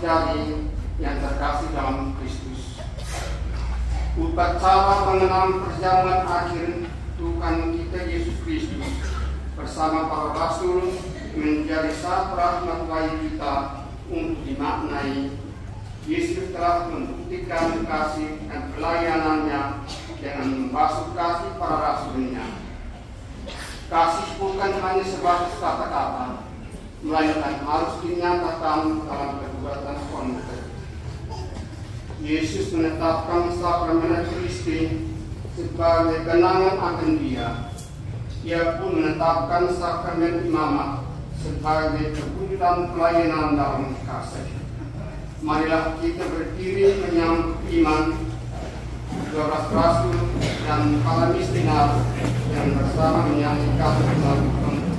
saudari yang terkasih dalam Kristus. Upacara pengenalan perjamuan akhir Tuhan kita Yesus Kristus bersama para rasul menjadi satu rahmat bagi kita untuk dimaknai. Yesus telah membuktikan kasih dan pelayanannya dengan membasuh kaki para rasulnya. Kasih bukan hanya sebatas kata-kata, melainkan harus dinyatakan dalam perbuatan konkret. Yesus menetapkan sakramen Ekaristi sebagai kenangan akan Dia. Ia pun menetapkan sakramen imamat sebagai perwujudan pelayanan dalam kasih. Marilah kita berdiri menyambut iman, 12 rasul dan para misioner yang bersama menyanyikan lagu pembuka.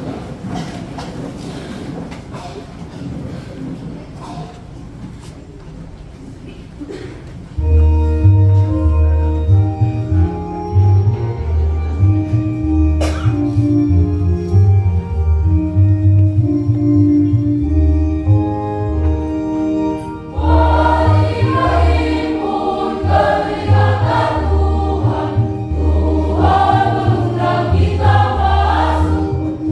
Tuhan undang kita masuk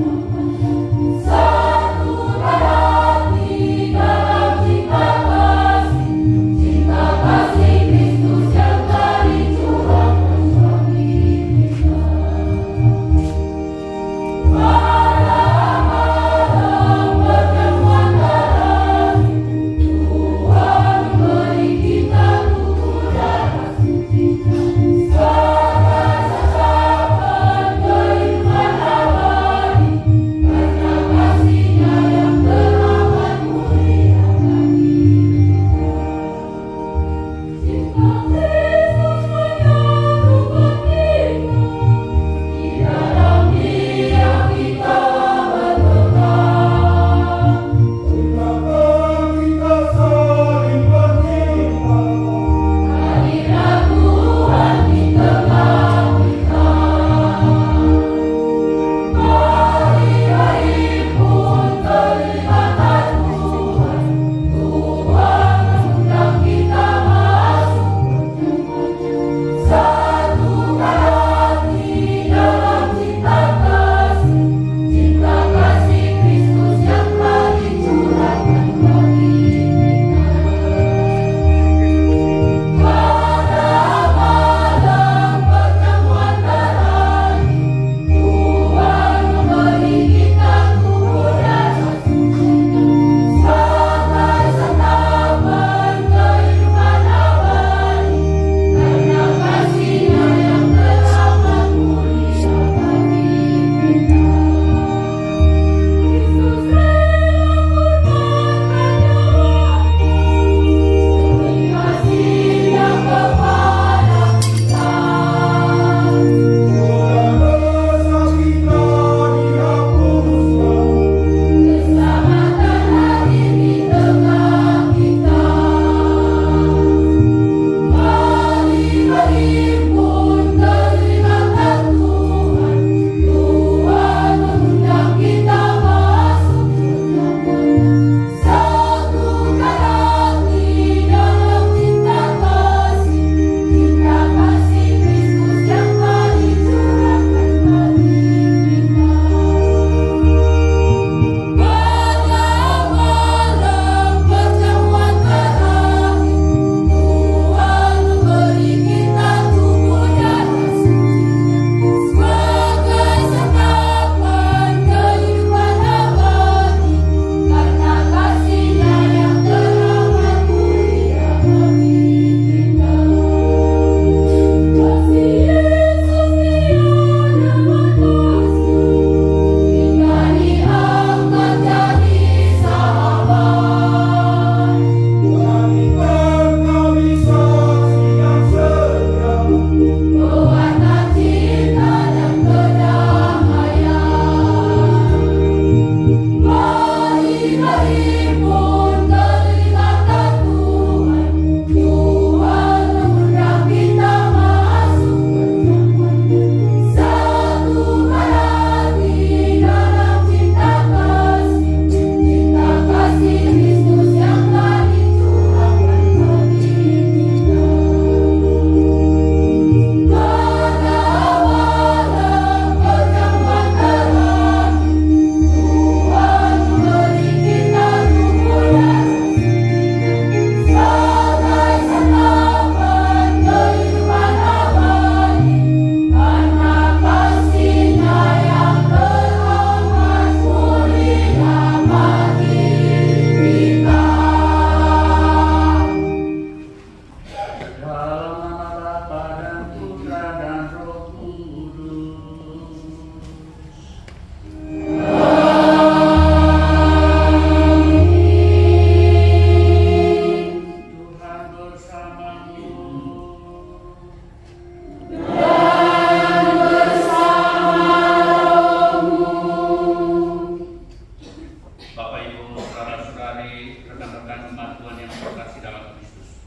mari rekan-rekan umat Tuhan yang terkasih dalam Kristus.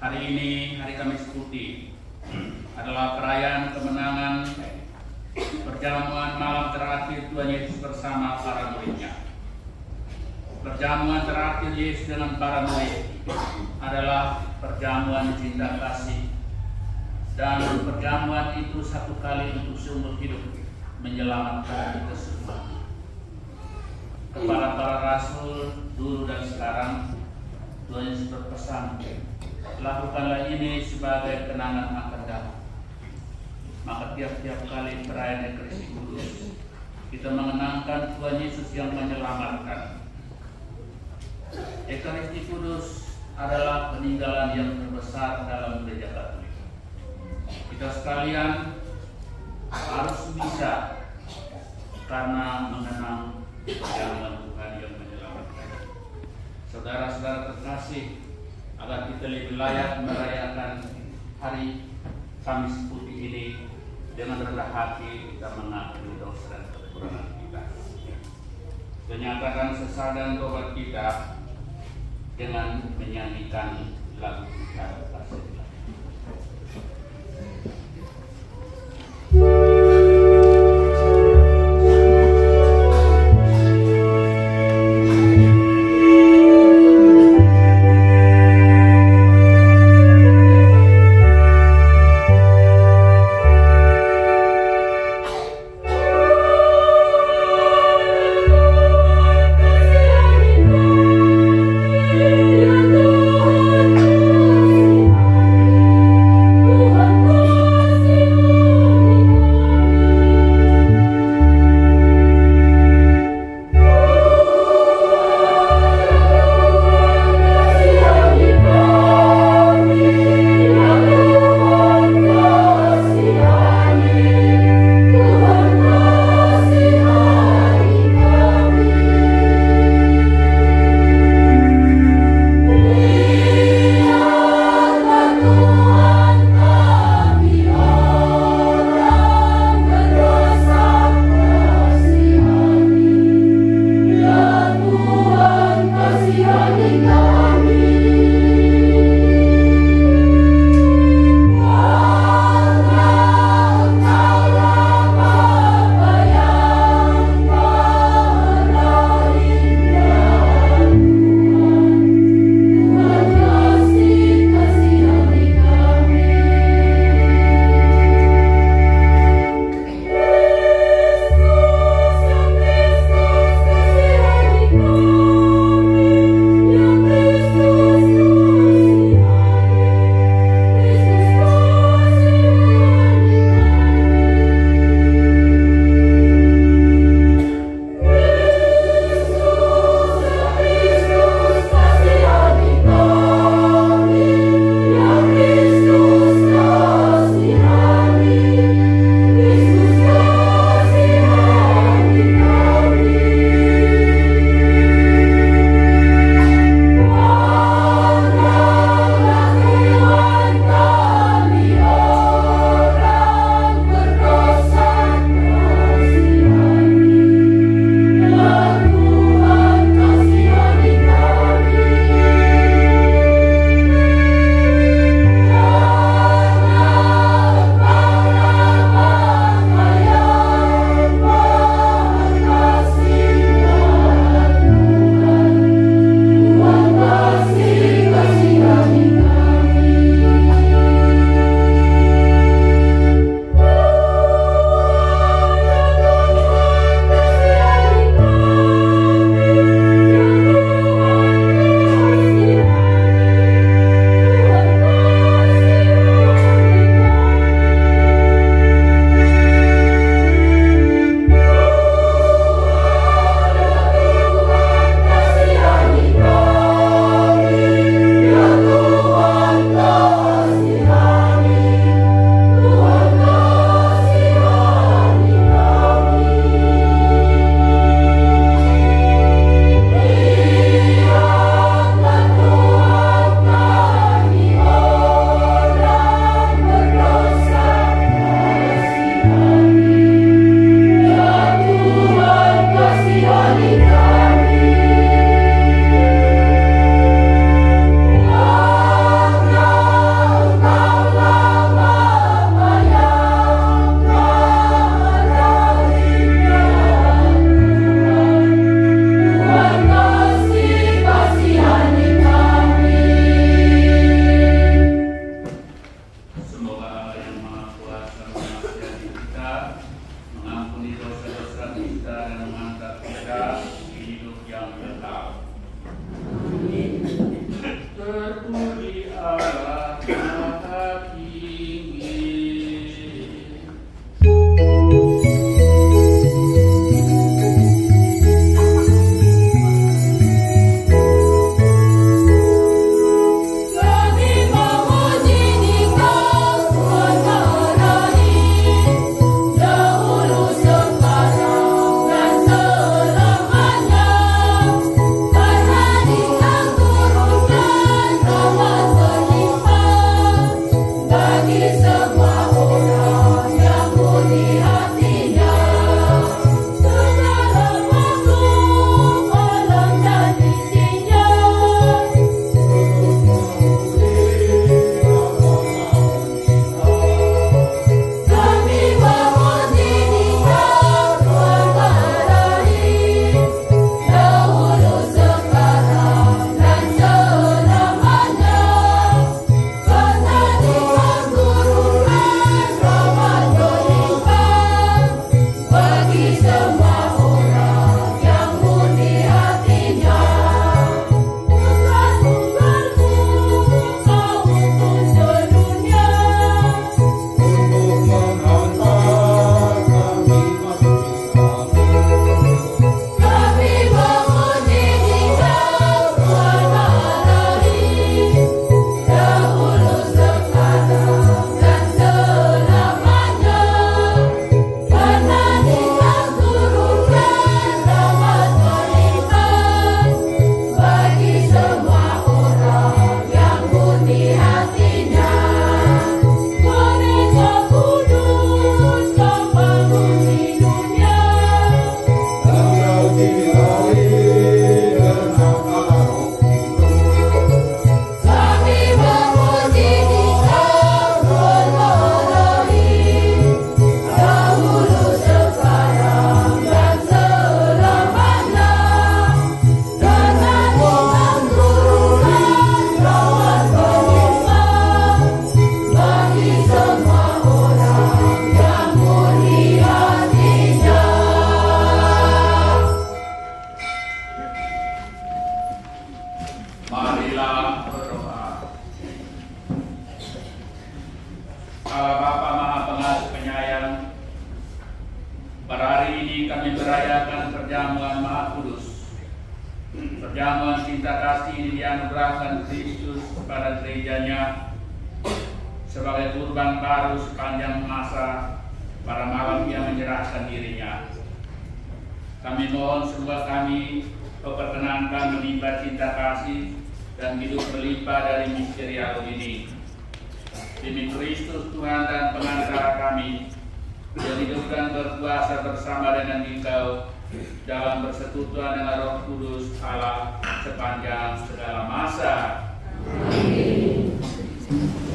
Hari ini, hari Kamis Putih, adalah perayaan kemenangan perjamuan malam terakhir Tuhan Yesus bersama para muridnya. Perjamuan terakhir Yesus dengan para murid adalah perjamuan cinta kasih, dan perjamuan itu satu kali untuk seumur hidup menyelamatkan kita semua. Kepada para rasul dulu dan sekarang, Tuhan Yesus berpesan, lakukanlah ini sebagai kenangan akan datang. Maka tiap-tiap kali perayaan Ekaristi Kudus, kita mengenangkan Tuhan Yesus yang menyelamatkan. Ekaristi Kudus adalah peninggalan yang terbesar dalam Gereja Katolik. Kita sekalian harus bisa, karena mengenang perjamuan Tuhan yang menyelamatkan. Saudara-saudara terkasih, agar kita lebih layak merayakan hari Kamis Putih ini, dengan rendah hati kita mengakui dosa dan kekurangan kita. Menyatakan sesal dan tobat kita dengan menyanyikan lagu kita kasih. Thank you. Marilah berdoa. Allah Bapa Maha Pengasih Penyayang, pada hari ini kami merayakan perjamuan Maha Kudus. Perjamuan cinta kasih ini dianugerahkan Kristus kepada gerejanya sebagai kurban baru sepanjang masa pada malam Ia menyerahkan dirinya. Kami mohon semoga kami perkenankan melimpah cinta kasih dan hidup berlimpah dari misteri agung ini. Demi Kristus Tuhan dan pengantara kami, yang hidup dan berkuasa bersama dengan Engkau dalam persekutuan dengan Roh Kudus Allah sepanjang segala masa. Amin.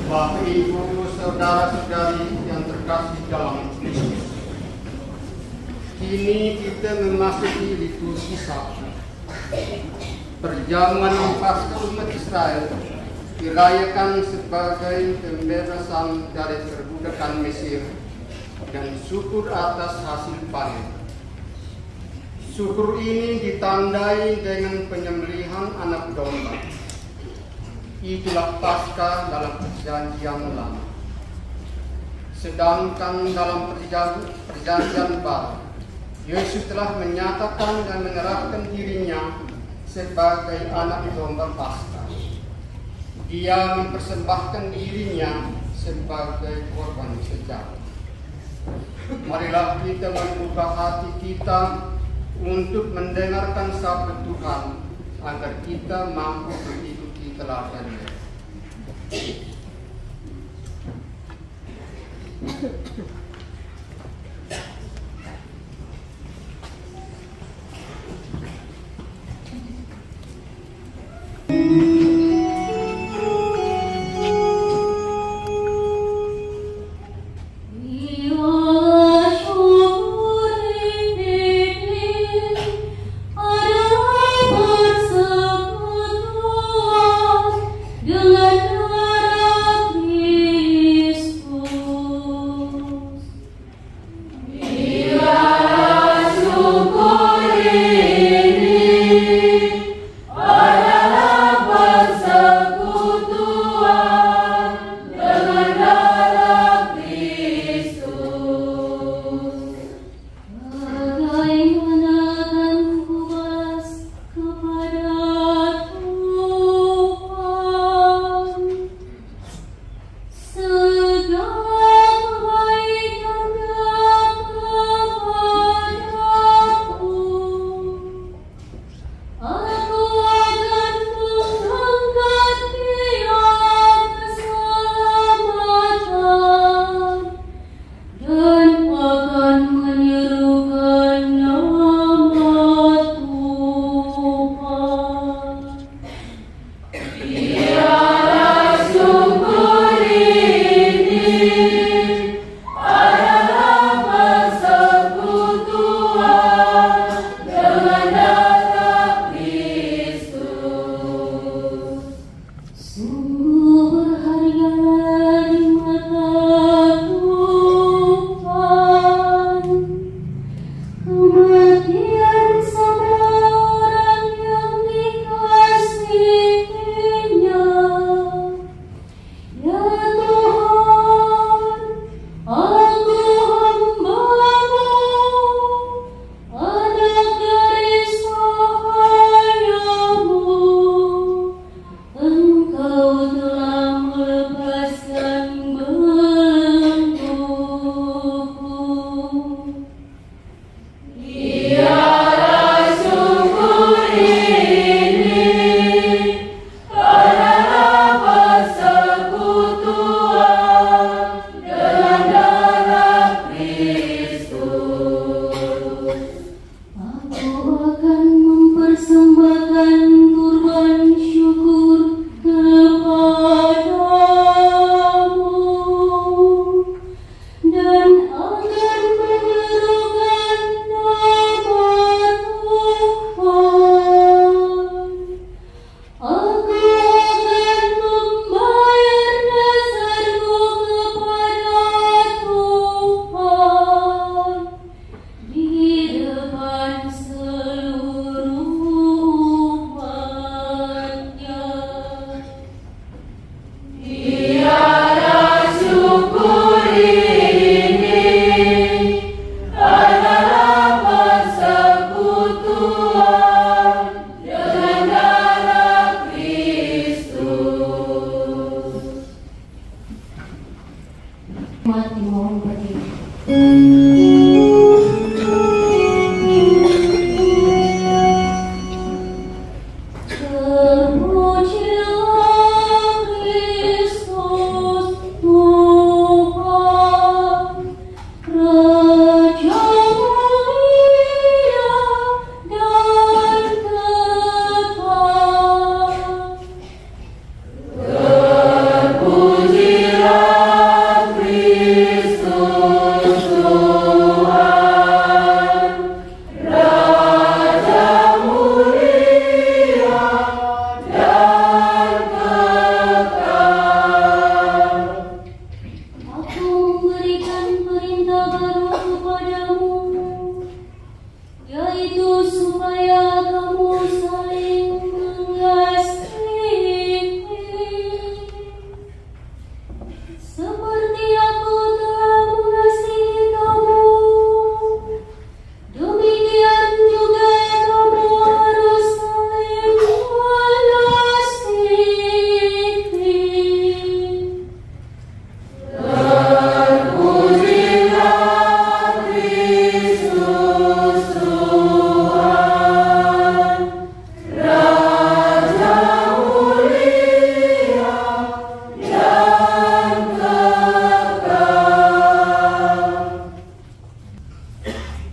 Bapak Ibu, saudara-saudari yang terkasih dalam Kristus, kini kita memasuki liturgi Sabtu. Perjamuan Paskah umat Israel dirayakan sebagai pembebasan dari perbudakan Mesir dan syukur atas hasil panen. Syukur ini ditandai dengan penyembelihan anak domba. Itulah Paskah dalam perjanjian lama. Sedangkan dalam perjanjian baru, Yesus telah menyatakan dan menyerahkan dirinya sebagai anak domba Paskah. Dia mempersembahkan dirinya sebagai korban sejati. Marilah kita membuka hati kita untuk mendengarkan sabda Tuhan agar kita mampu mengikuti teladannya.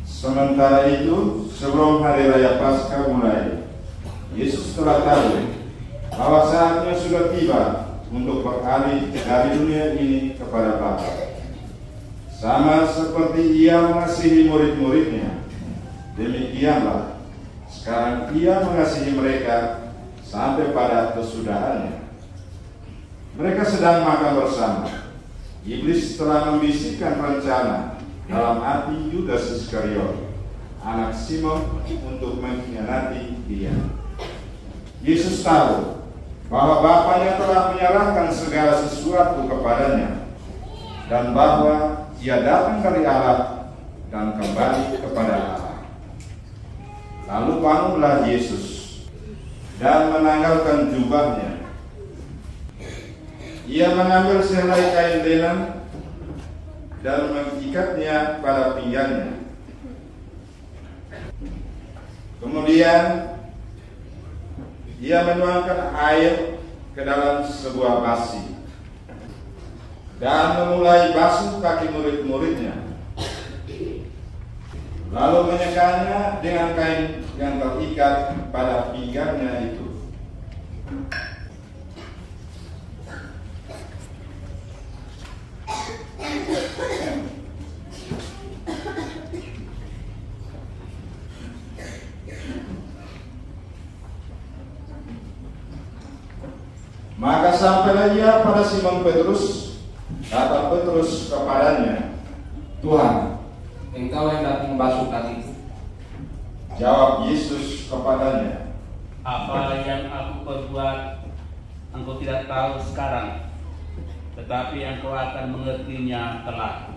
Sementara itu, sebelum hari raya Paskah mulai, Yesus telah tahu bahwa saatnya sudah tiba untuk beralih dari dunia ini kepada Bapa. Sama seperti Ia mengasihi murid-muridnya, demikianlah sekarang Ia mengasihi mereka sampai pada kesudahannya. Mereka sedang makan bersama. Iblis telah membisikkan rencana dalam hati Yudas Iskariot, anak Simon, untuk mengkhianati Dia. Yesus tahu bahwa Bapanya telah menyerahkan segala sesuatu kepadanya, dan bahwa Ia datang dari Allah dan kembali kepada Allah. Lalu bangunlah Yesus dan menanggalkan jubahnya. Ia mengambil sehelai kain lenan dan mengikatnya pada pinggangnya. Kemudian Ia menuangkan air ke dalam sebuah basi dan memulai basuh kaki murid-muridnya, lalu menyekanya dengan kain yang terikat pada pinggangnya itu. Maka sampailah Ia pada Simon Petrus. Kata Petrus kepadanya, Tuhan, Engkau hendak membasuh kakiku. Jawab Yesus kepadanya, Apa yang aku perbuat engkau tidak tahu sekarang, tetapi engkau akan mengertinya kelak.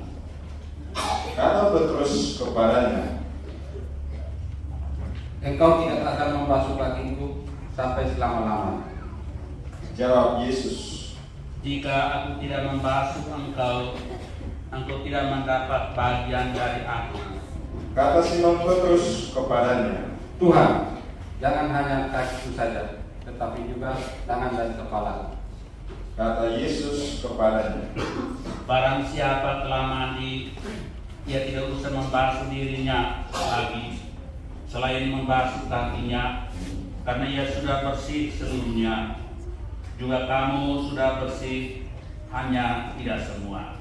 Kata Petrus kepadanya, Engkau tidak akan membasuh kakiku sampai selama-lamanya. Jawab Yesus, Jika aku tidak membasuh engkau, engkau tidak mendapat bagian dari aku. Kata Simon Petrus kepadanya, Tuhan, jangan hanya kakiku saja, tetapi juga tangan dan kepala. Kata Yesus kepadanya, Barang siapa telah mandi, ia tidak usah membasuh dirinya lagi, selain membasuh kakinya, karena ia sudah bersih seluruhnya. Juga kamu sudah bersih, hanya tidak semua.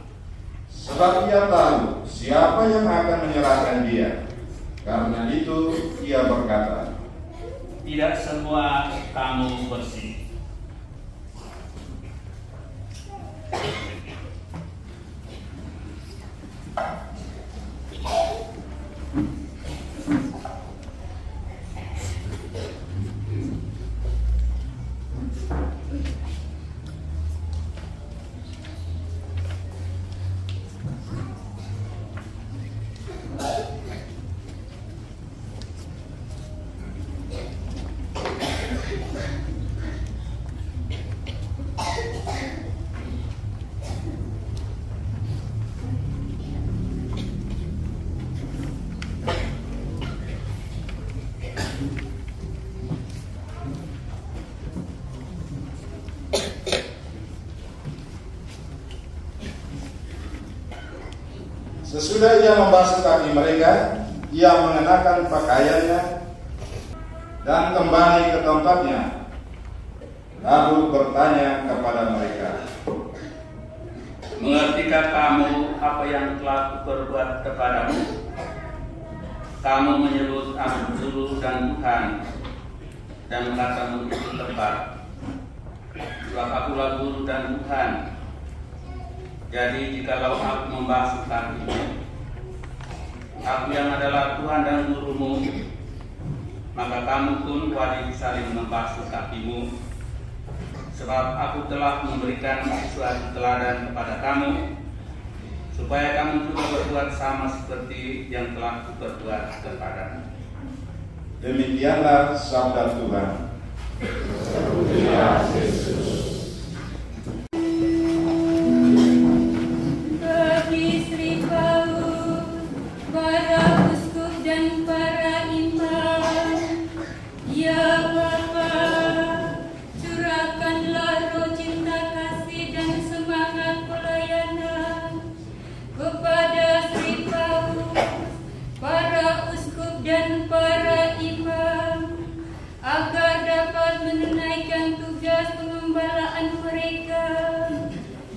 sebab Ia tahu siapa yang akan menyerahkan Dia. Karena itu Ia berkata, Tidak semua kamu bersih. Sesudah ia membasuh kaki mereka, ia mengenakan pakaiannya dan kembali ke tempatnya, lalu bertanya kepada mereka, "Mengertikah kamu apa yang telah kuperbuat kepadamu? Kamu menyebut aku guru dan Tuhan, dan katamu itu tepat. Sebab akulah guru dan Tuhan. Jadi jikalau aku membasuh kakimu, aku yang adalah Tuhan dan gurumu, maka kamu pun wajib saling membasuh kakimu. Sebab aku telah memberikan suatu teladan kepada kamu, supaya kamu juga berbuat sama seperti yang telah kuperbuat kepadamu." Demikianlah sabda Tuhan. Bagi Sri Paulus, para uskup dan para imam, ya Bapa, curahkanlah roh cinta kasih dan semangat pelayanan kepada Sri Paulus, para uskup dan para imam, agar dapat menunaikan tugas pengembalaan mereka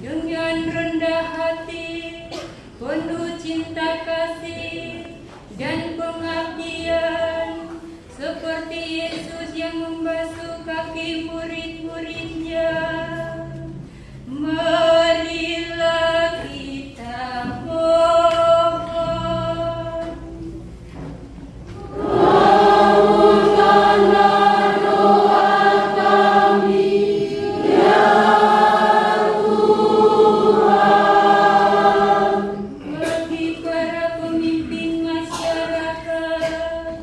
dengan rendah hati, penuh cinta kasih dan pengabdian, seperti Yesus yang membasuh kaki murid-muridnya. Marilah kita mohon. Bagi para pemimpin masyarakat,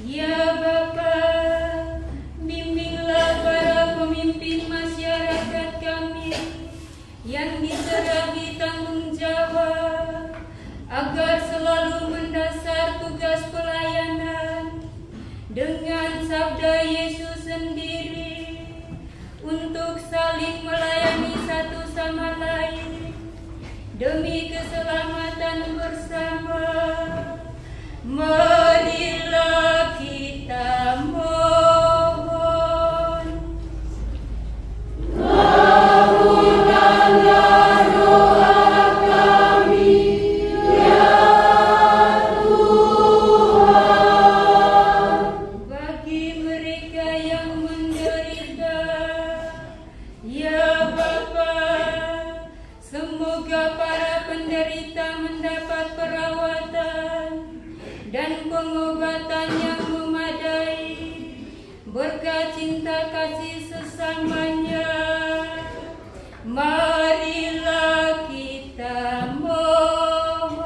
ya Bapa, bimbinglah para pemimpin masyarakat kami yang diserangi tanggung jawab, agar selalu mendasar tugas pelayanan dengan sabda Yesus sendiri, untuk saling melayani satu sama lain demi keselamatan bersama. Marilah kita mohon. Bagi mereka yang menderita, ya Bapa, semoga para penderita mendapat perawatan dan pengobatan yang memadai berkat cinta kasih sesamanya. Marilah kita mohon.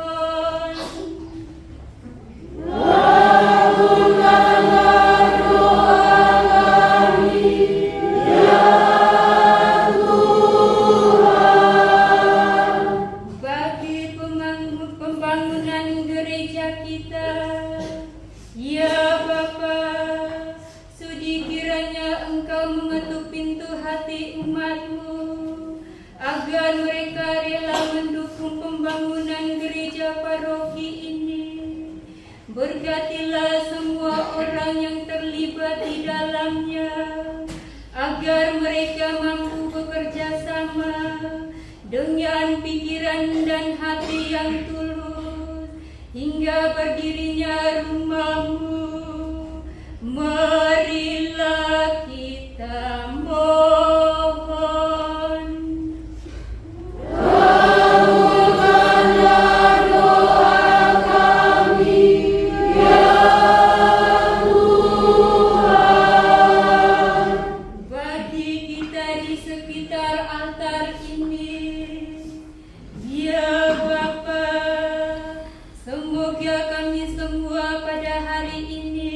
Bagi pembangunan gereja kita, ya Bapa, sudi kiranya Engkau mengetuk pintu hati umat-Mu, agar mereka rela mendukung pembangunan gereja paroki ini. Berkatilah semua orang yang terlibat di dalamnya, agar mereka mampu bekerja sama dengan pikiran dan hati yang tulus, hingga berdirinya rumah-Mu. Marilah kita mohon. Bagi kita di sekitar altar ini, ya Bapa, semoga kami semua pada hari ini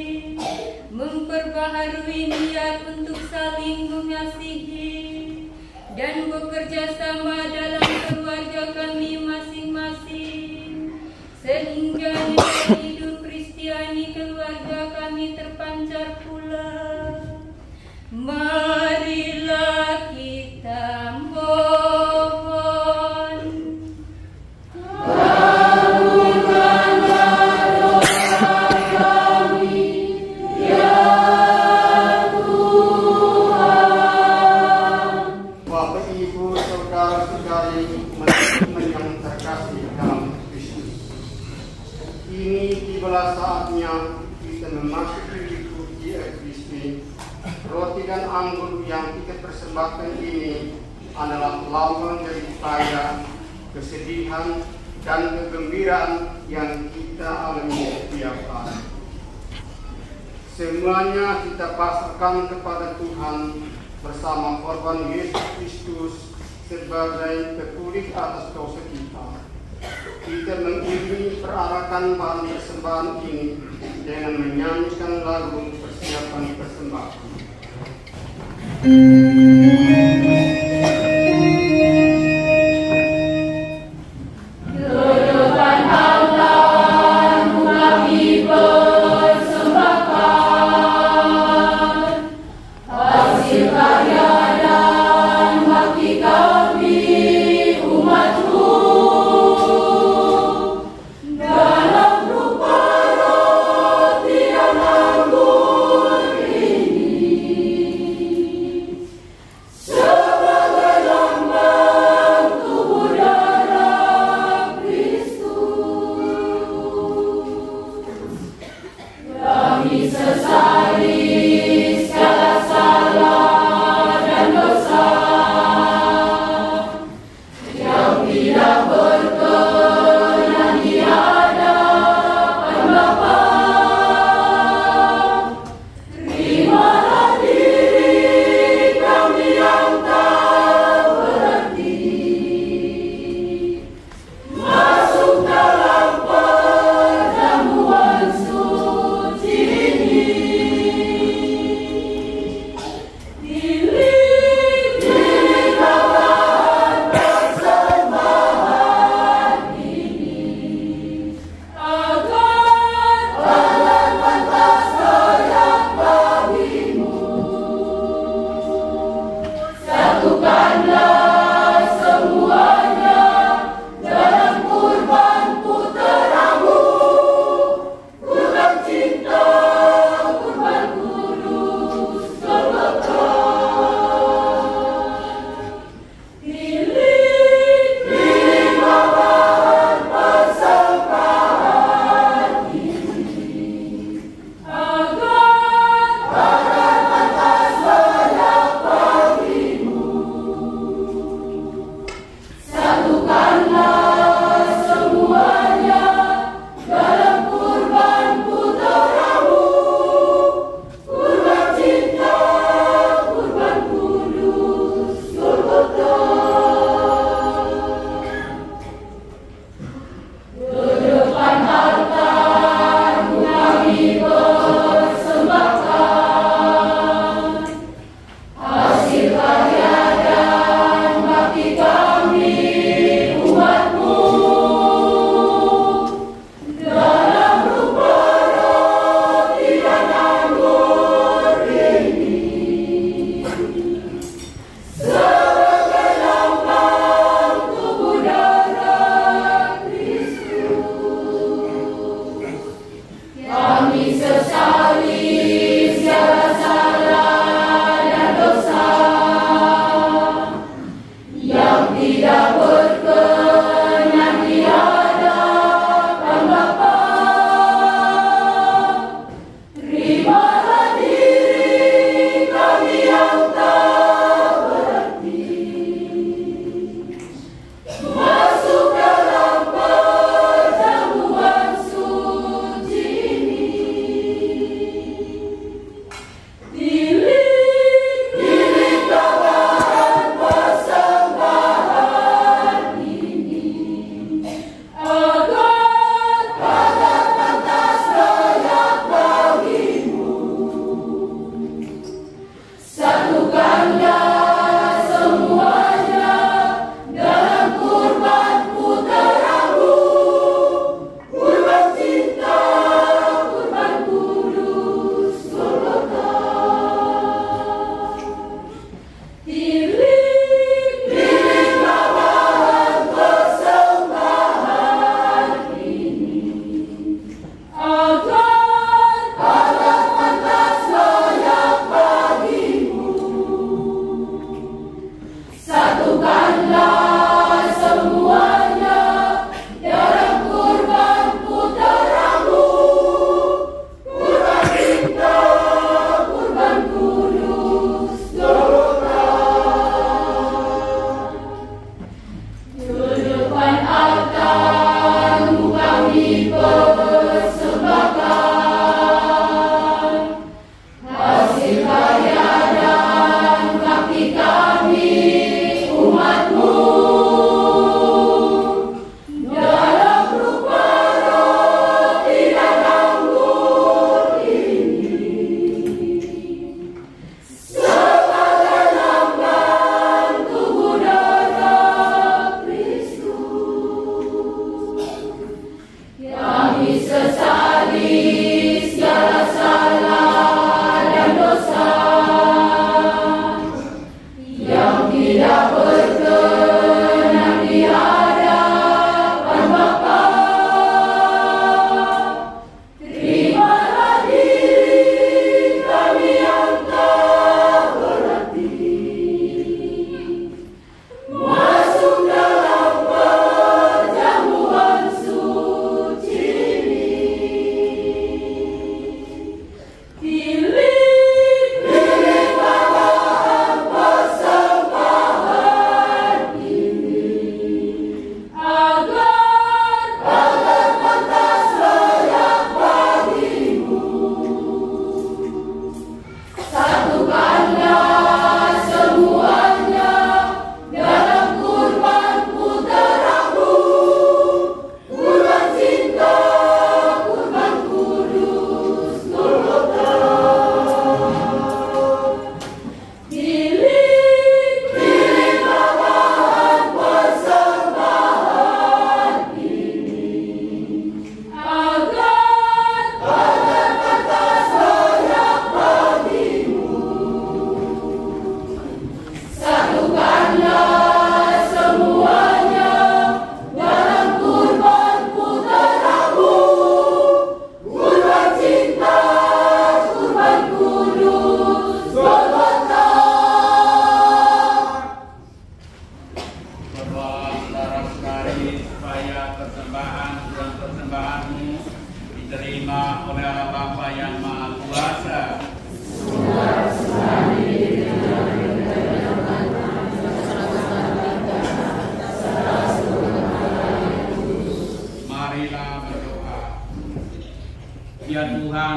memperbaharui niat untuk saling mengasihi dan bekerja sama dalam keluarga kami masing-masing, sehingga nilai hidup Kristiani keluarga kami terpancar pula. Marilah kita mohon. sajian anggur yang kita persembahkan ini adalah lambang dari upaya, kesedihan, dan kegembiraan yang kita alami setiap hari. Semuanya kita pasrahkan kepada Tuhan bersama korban Yesus Kristus sebagai pepulih atas dosa kita. Kita mengiringi perarakan bahan persembahan ini dengan menyanyikan lagu persiapan persembahan. Kami sesali segala salah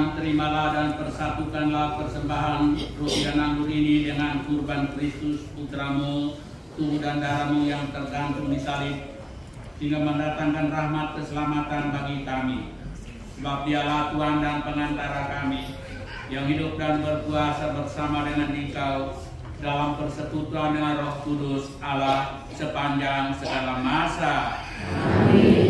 Tuhan, terimalah dan persatukanlah persembahan roti dan anggur ini dengan kurban Kristus Putramu, tubuh dan darahmu yang tergantung di salib, sehingga mendatangkan rahmat keselamatan bagi kami. Sebab Dialah Tuhan dan pengantara kami, yang hidup dan berkuasa bersama dengan Engkau dalam persekutuan dengan Roh Kudus Allah sepanjang segala masa. Amin.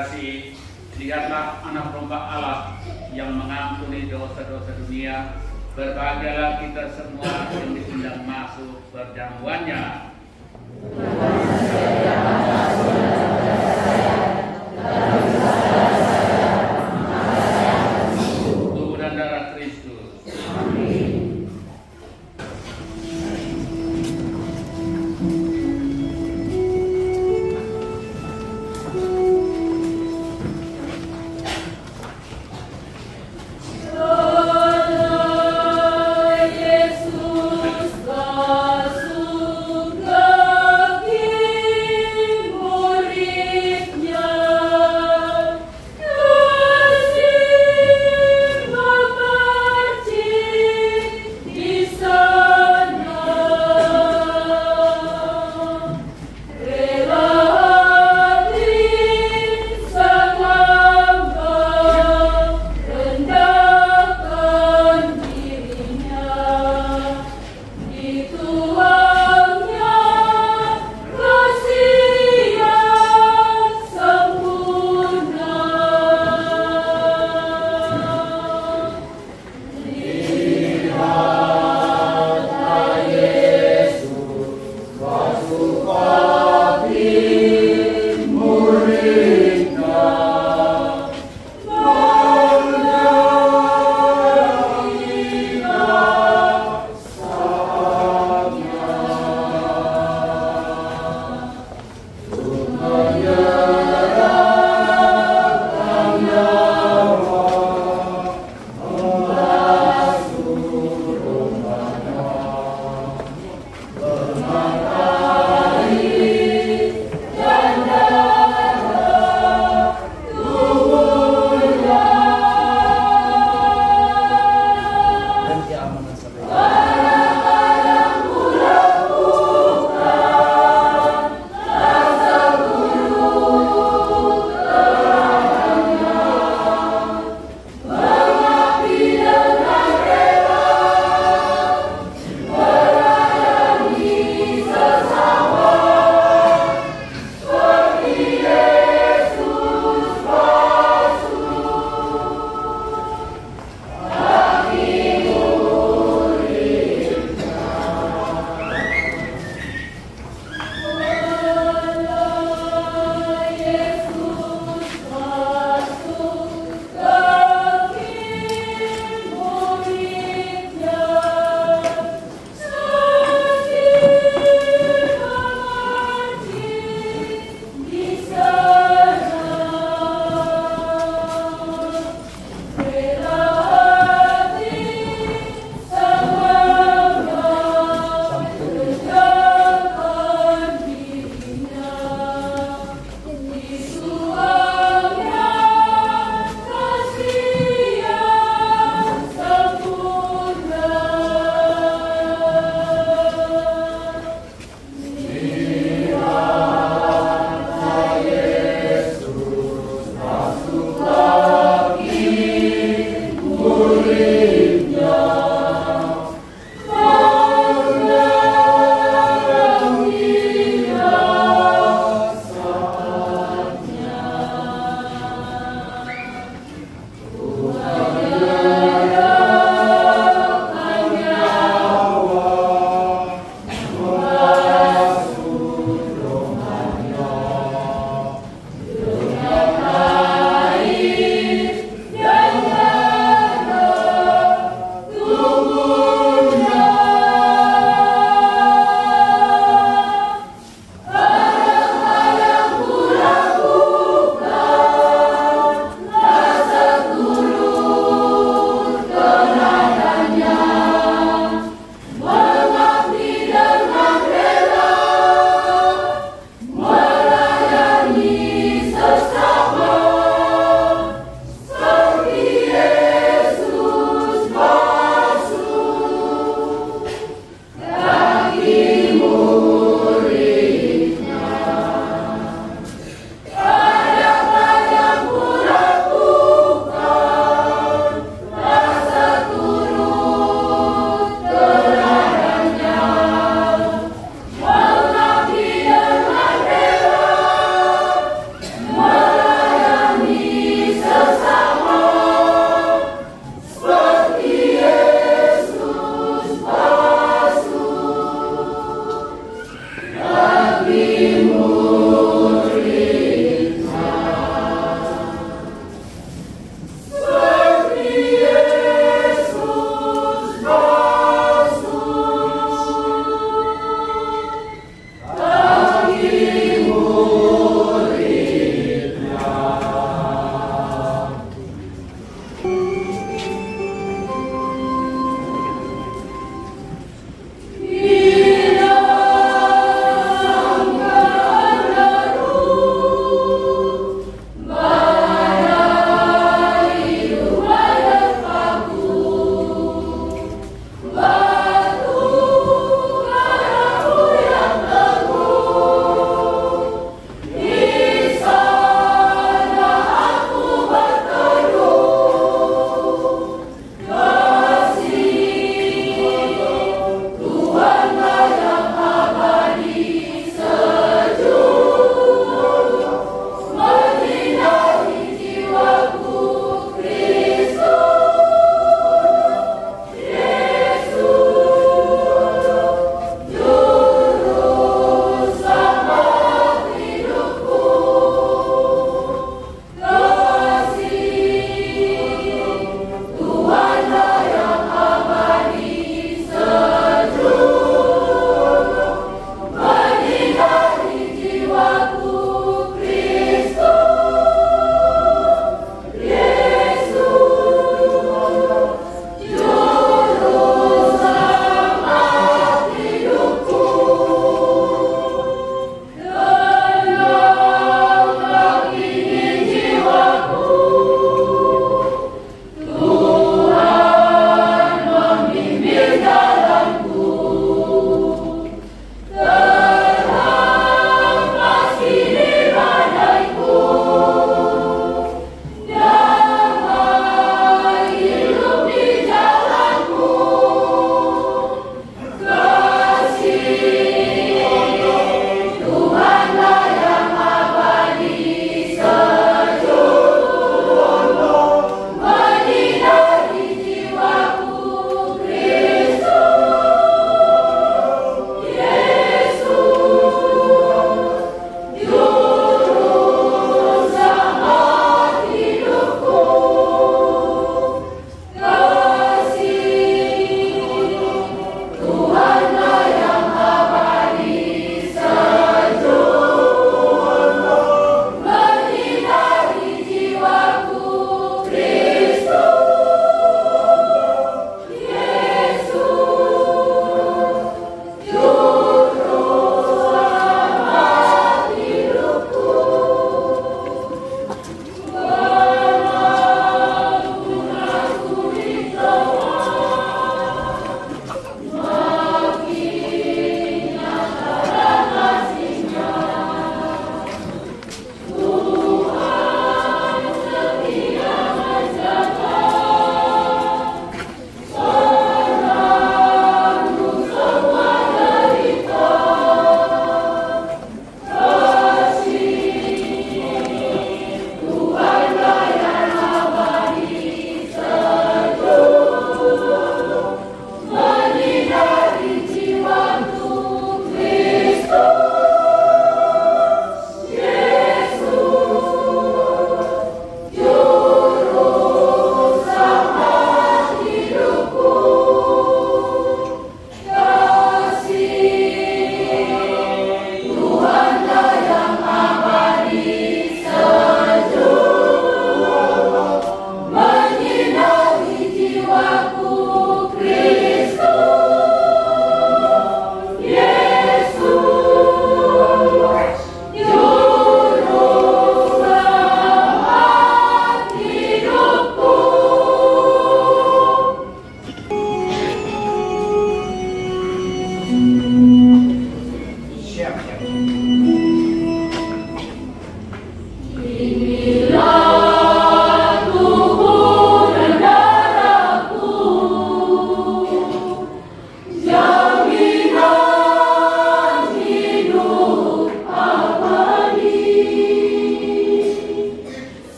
terkasih, lihatlah anak domba Allah yang mengampuni dosa-dosa dunia. Berbahagialah kita semua yang diundang masuk perjamuannya. Tubuh dan darah Kristus. Yesus, kasih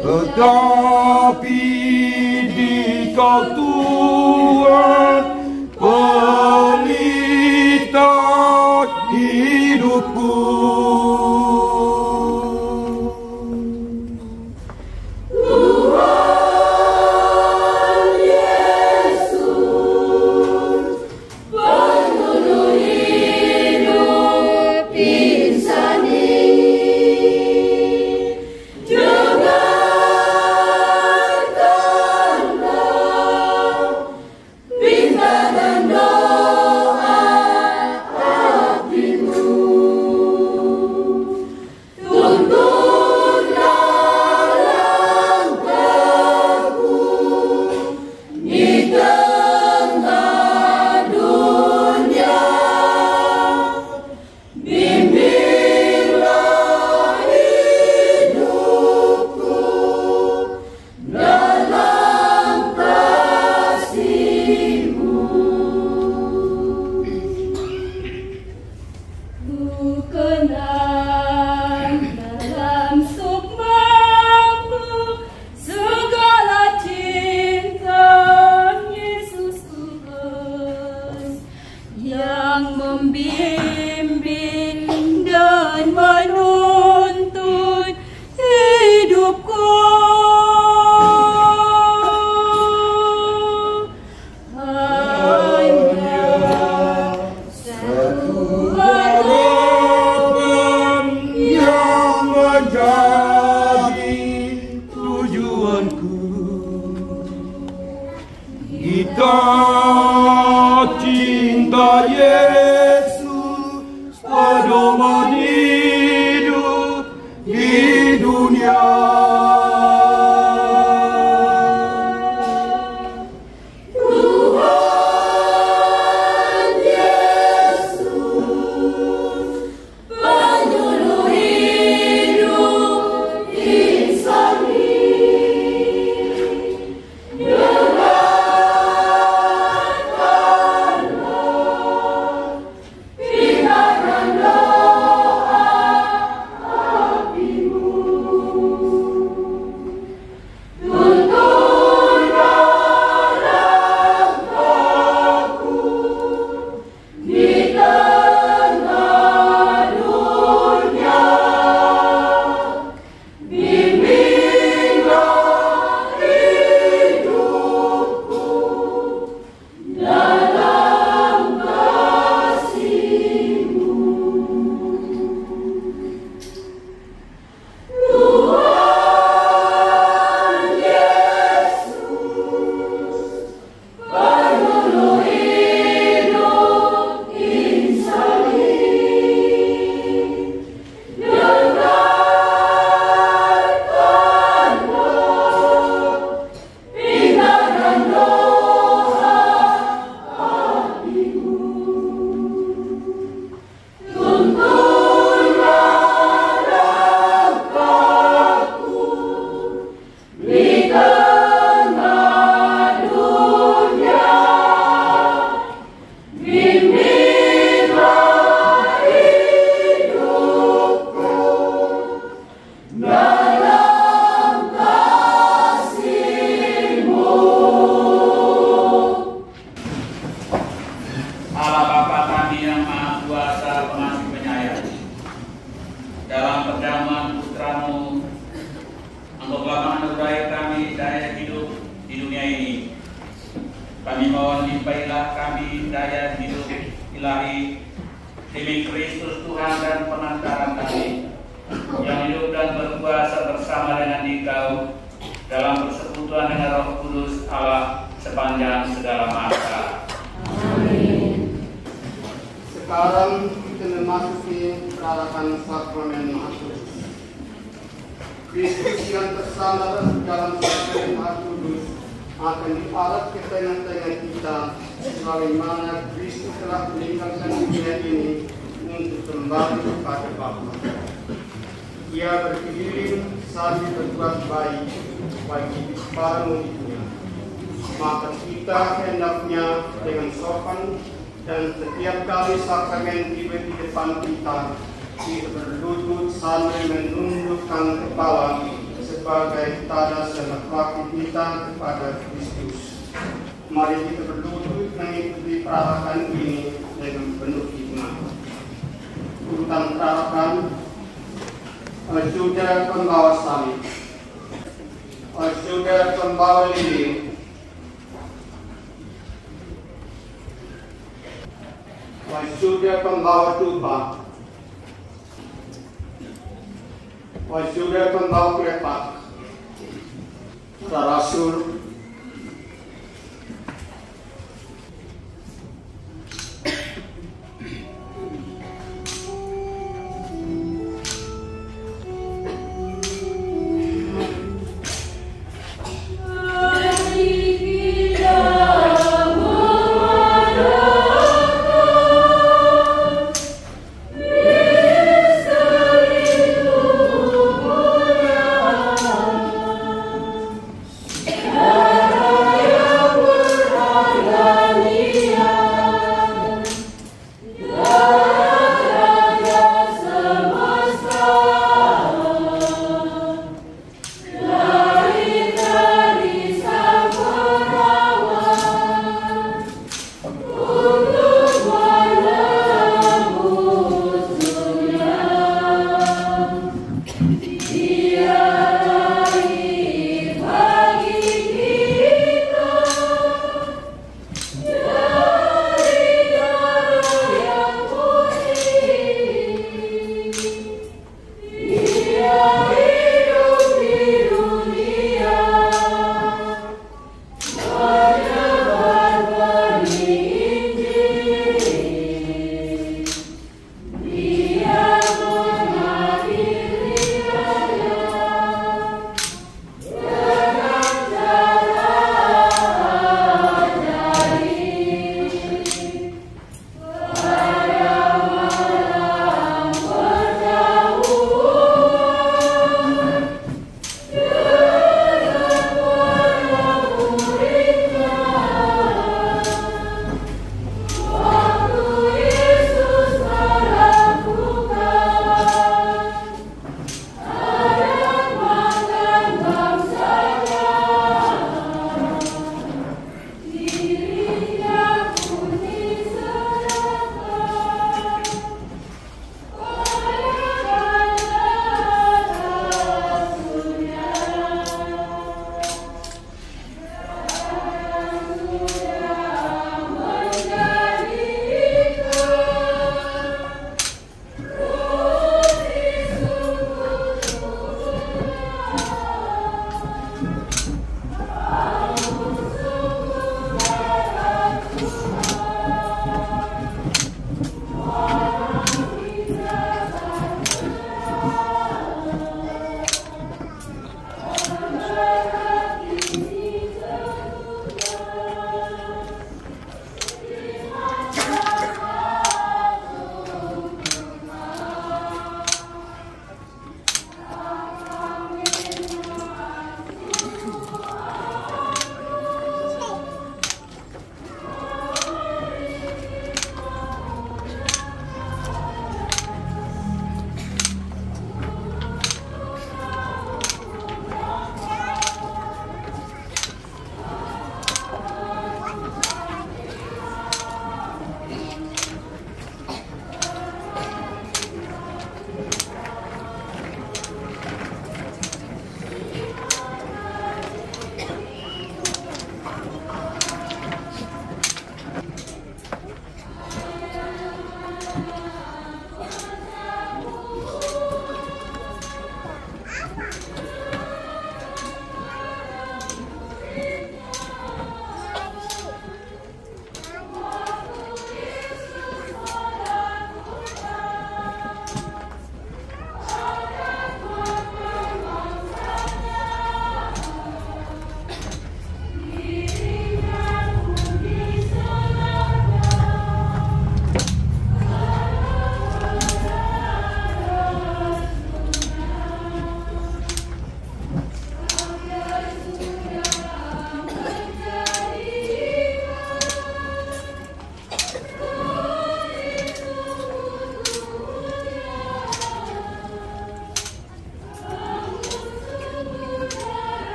Tetapi Dikau Tuhan pelita hidupku. membimbing dan menuntun hidupku. Kita cinta Yesus, pedoman hidup di dunia. Tuhan Yesus, penyuluh hidup insani. Kami mohon limpailah kami daya hidup ilahi demi Kristus Tuhan dan pengantaran kami yang hidup dan berkuasa bersama dengan Dikau dalam persekutuan dengan Roh Kudus Allah sepanjang segala masa. Amin. Sekarang kita memasuki perarakan sakramen Maha Kudus. Kristus yang tersandar dalam sakramen Maha Kudus akan dialat ke tengah-tengah kita sebagaimana Kristus telah meninggalkan dunia ini untuk kembali kepada Bapa. Ia berkeliling sambil berbuat baik bagi para muridnya. Maka kita hendaknya dengan sopan dan setiap kali sakramen tiba di depan kita berlutut sambil menundukkan kepala sebagai tanda simpati kita kepada Kristus. Mari kita berlutut mengikuti perarakan ini dengan penuh hikmat. Urutan perarakan: saudara pembawa salib, saudara pembawa lilin, saudara pembawa tuba, saudara pembawa krepak, para rasul, Amin.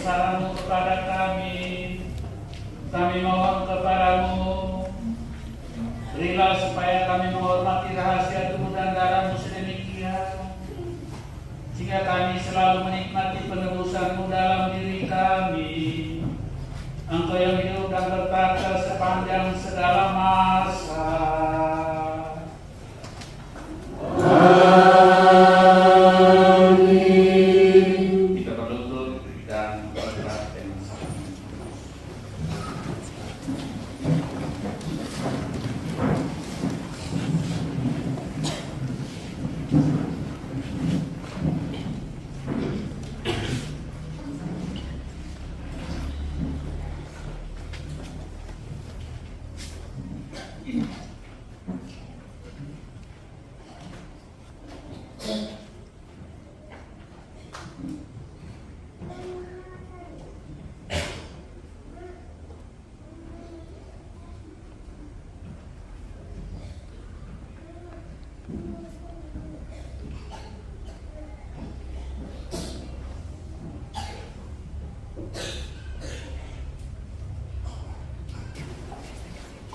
kebesaran-Mu kepada kami. Kami mohon kepadamu, berilah supaya kami menghormati rahasia tubuh dan darah-Mu sedemikian, sehingga kami selalu menikmati penebusan-Mu dalam diri kami. Engkau yang hidup dan berkata sepanjang segala masa. Amin. Kita berlutut dan berdoa dengan sabar.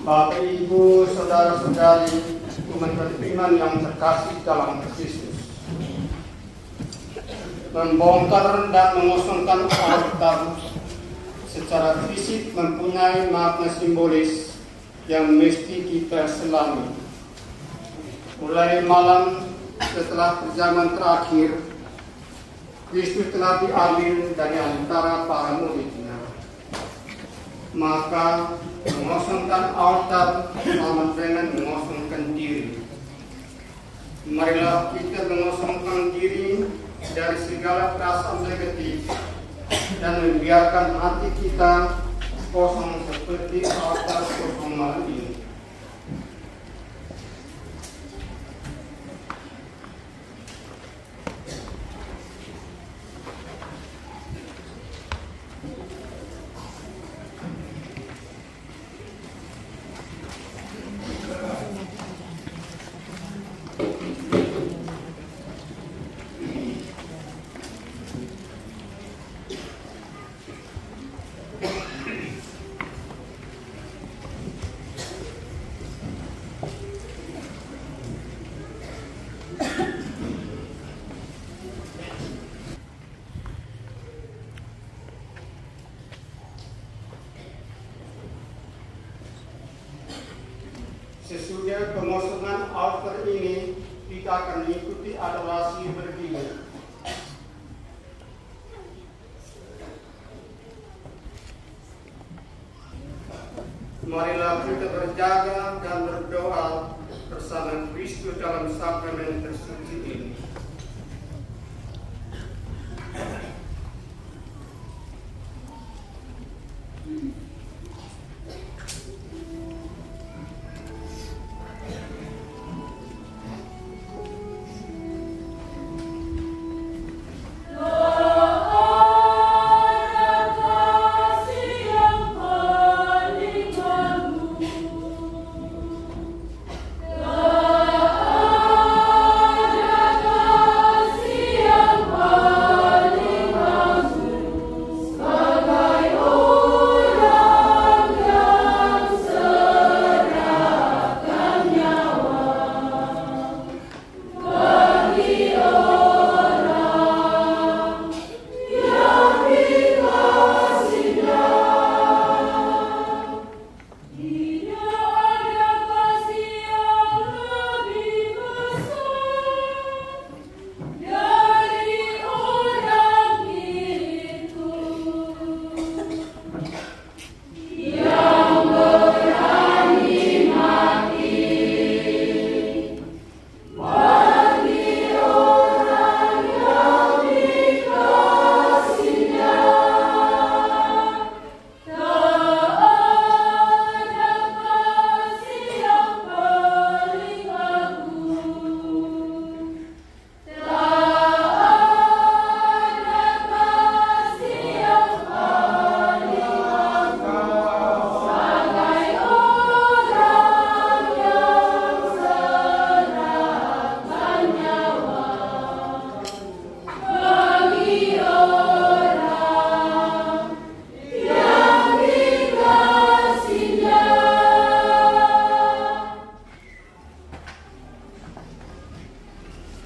Bapak, Ibu, saudara-saudari, umat beriman yang terkasih dalam Kristus, membongkar dan mengosongkan altar secara fisik mempunyai makna simbolis yang mesti kita selami. Mulai malam setelah perjamuan terakhir, Kristus telah diambil dari antara para muridnya. Maka mengosongkan altar sama dengan mengosongkan diri. Marilah kita mengosongkan diri dari segala perasaan negatif dan membiarkan hati kita kosong seperti altar kosong malam ini. Sesudah pengosongan altar ini, kita akan mengikuti adorasi berdiri. Marilah kita berjaga dan berdoa bersama Kristus dalam sakramen tersuci ini.